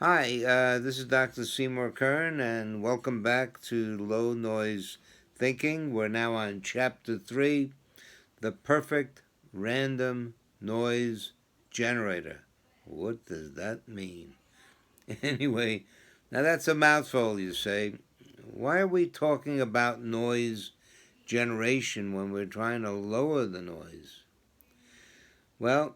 Hi, this is Dr. Seymour Kern, and welcome back to Low Noise Thinking. We're now on Chapter 3, The Perfect Random Noise Generator. What does that mean? Anyway, now that's a mouthful, you say. Why are we talking about noise generation when we're trying to lower the noise? Well,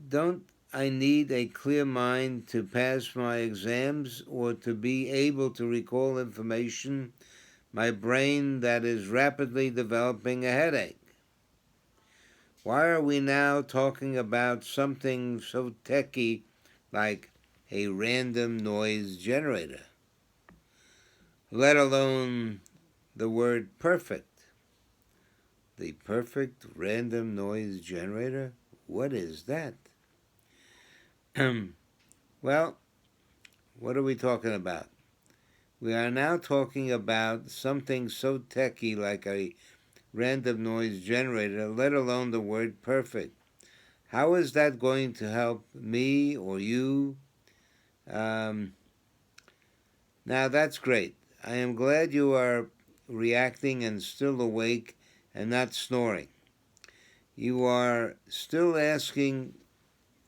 don't I need a clear mind to pass my exams or to be able to recall information? My brain that is rapidly developing a headache. Why are we now talking about something so techy like a random noise generator? Let alone the word perfect. The perfect random noise generator? What is that? Well, what are we talking about? We are now talking about something so techy like a random noise generator, let alone the word perfect. How is that going to help me or you? Um, Now that's great. I am glad you are reacting and still awake and not snoring. You are still asking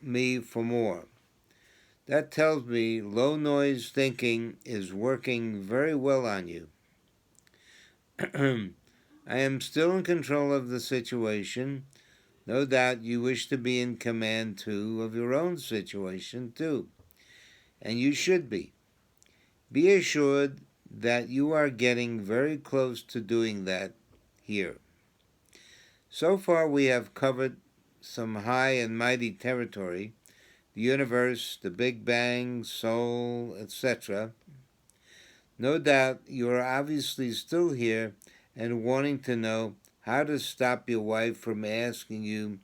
me for more. That tells me low noise thinking is working very well on you. I am still in control of the situation. No doubt you wish to be in command, too, of your own situation, too. And you should be. Be assured that you are getting very close to doing that here. So far, we have covered some high and mighty territory: the universe, the Big Bang, soul, etc. No doubt you are obviously still here and wanting to know how to stop your wife from asking you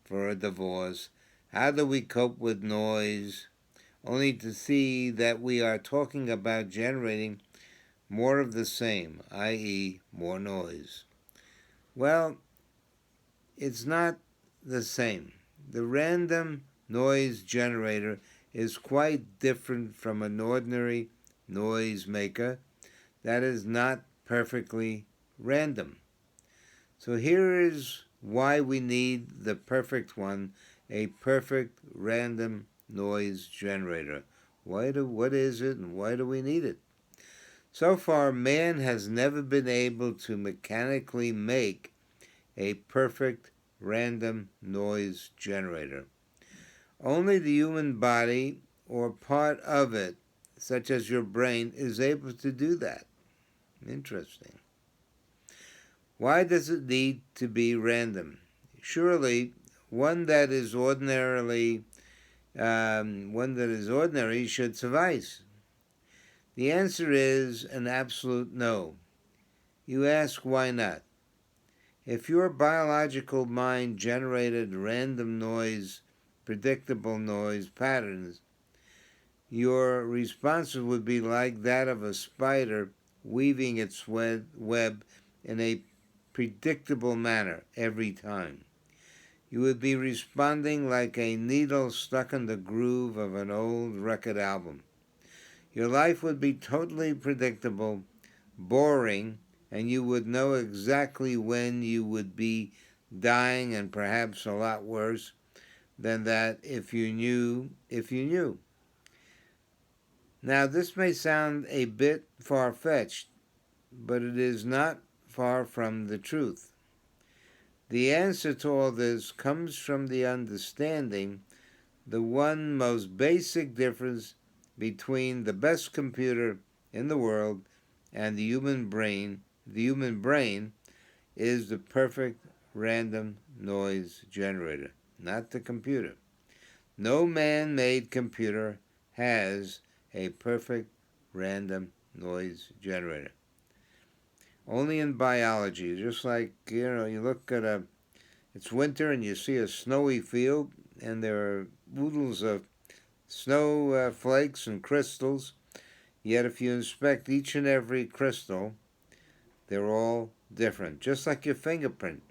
for a divorce. How do we cope with noise? Only to see that we are talking about generating more of the same, i.e., more noise. Well, it's not the same. The random noise generator is quite different from an ordinary noise maker that is not perfectly random. So here is why we need the perfect one, a perfect random noise generator. What is it and why do we need it? So far, man has never been able to mechanically make a perfect random noise generator. Only the human body or part of it, such as your brain, is able to do that. Interesting. Why does it need to be random? Surely, one that is ordinary should suffice. The answer is an absolute no. You ask why not? If your biological mind generated random noise, predictable noise patterns, your responses would be like that of a spider weaving its web in a predictable manner every time. You would be responding like a needle stuck in the groove of an old record album. Your life would be totally predictable, boring, and you would know exactly when you would be dying, and perhaps a lot worse than that if you knew. Now, this may sound a bit far-fetched, but it is not far from the truth. The answer to all this comes from the understanding the one most basic difference between the best computer in the world and the human brain is the perfect random noise generator, not the computer. No man-made computer has a perfect random noise generator. Only in biology, just like, you look at it's winter and you see a snowy field and there are oodles of snow flakes and crystals, yet if you inspect each and every crystal, they're all different. Just like your fingerprint.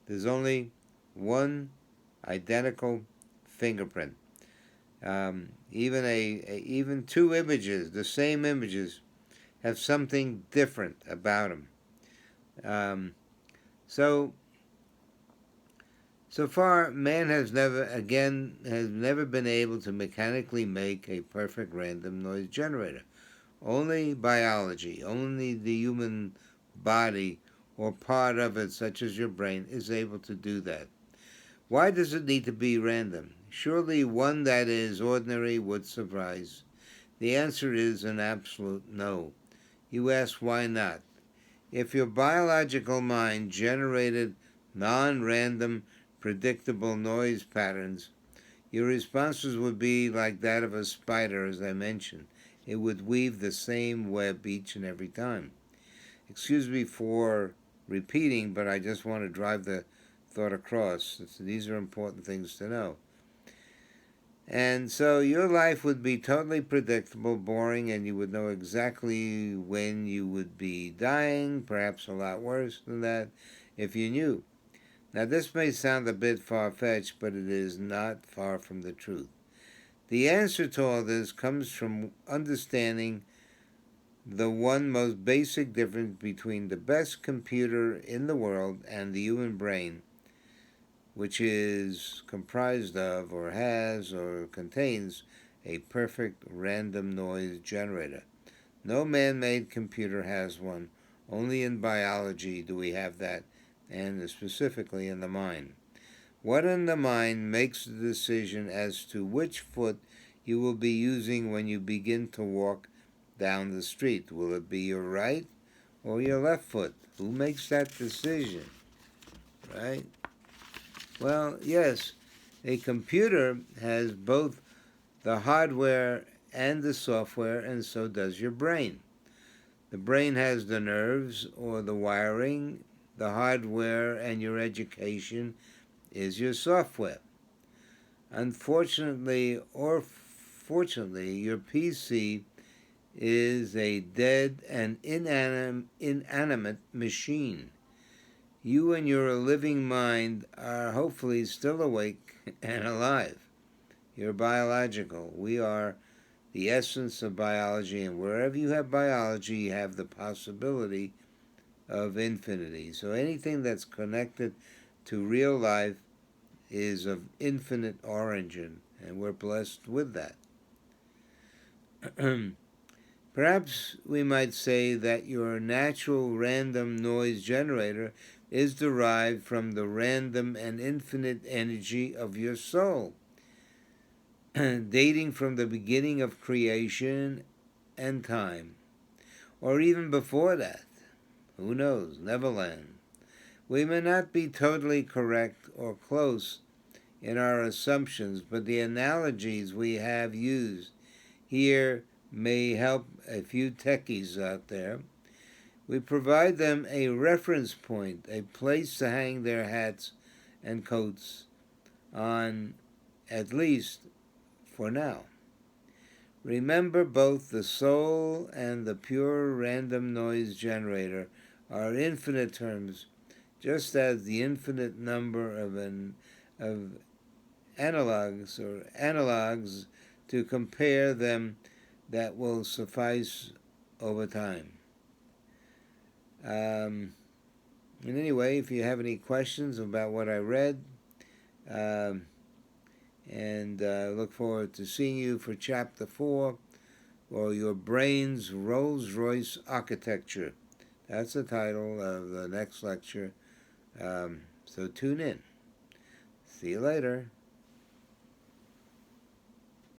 There's only one identical fingerprint. Even two images, the same images, have something different about them. Um, so so far, man has never been able to mechanically make a perfect random noise generator. Only biology, only the human body or part of it, such as your brain, is able to do that. Why does it need to be random? Surely one that is ordinary would suffice. The answer is an absolute no. You ask why not? If your biological mind generated non random, predictable noise patterns, your responses would be like that of a spider, as I mentioned. It would weave the same web each and every time. Excuse me for repeating, but I just want to drive the thought across. These are important things to know. And so your life would be totally predictable, boring, and you would know exactly when you would be dying, perhaps a lot worse than that, if you knew. Now, this may sound a bit far-fetched, but it is not far from the truth. The answer to all this comes from understanding the one most basic difference between the best computer in the world and the human brain, which is comprised of, or has, or contains a perfect random noise generator. No man made computer has one. Only in biology do we have that, and specifically in the mind. What in the mind makes the decision as to which foot you will be using when you begin to walk down the street? Will it be your right or your left foot? Who makes that decision, right? Well, yes, a computer has both the hardware and the software, and so does your brain. The brain has the nerves or the wiring, the hardware, and your education is your software. Unfortunately or fortunately, your PC is a dead and inanimate machine. You and your living mind are hopefully still awake and alive. You're biological. We are the essence of biology, and wherever you have biology, you have the possibility of infinity. So anything that's connected to real life is of infinite origin, and we're blessed with that. Perhaps we might say that your natural random noise generator is derived from the random and infinite energy of your soul, dating from the beginning of creation and time, or even before that. Who knows? Neverland. We may not be totally correct or close in our assumptions, but the analogies we have used here may help a few techies out there. We provide them a reference point, a place to hang their hats and coats on, at least for now. Remember, both the soul and the pure random noise generator are infinite terms, just as the infinite number of analogs to compare them that will suffice over time. And anyway, if you have any questions about what I read, and look forward to seeing you for Chapter 4, or Your Brain's Rolls-Royce Architecture. That's the title of the next lecture. So tune in. See you later.